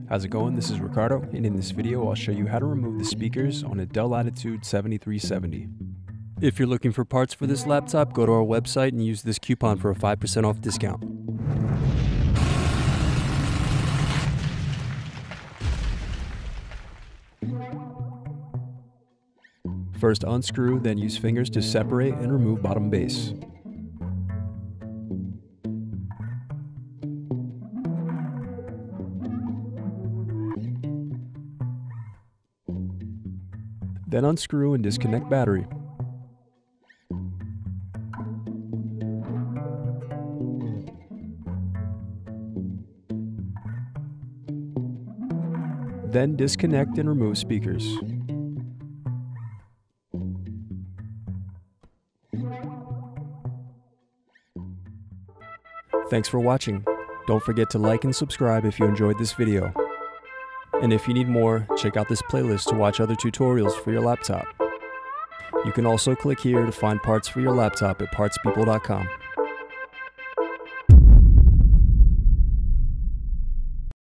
How's it going? This is Ricardo, and in this video I'll show you how to remove the speakers on a Dell Latitude 7370. If you're looking for parts for this laptop, go to our website and use this coupon for a 5% off discount. First unscrew, then use fingers to separate and remove bottom base. Then unscrew and disconnect battery. Then disconnect and remove speakers. Thanks for watching. Don't forget to like and subscribe if you enjoyed this video. And if you need more, check out this playlist to watch other tutorials for your laptop. You can also click here to find parts for your laptop at partspeople.com.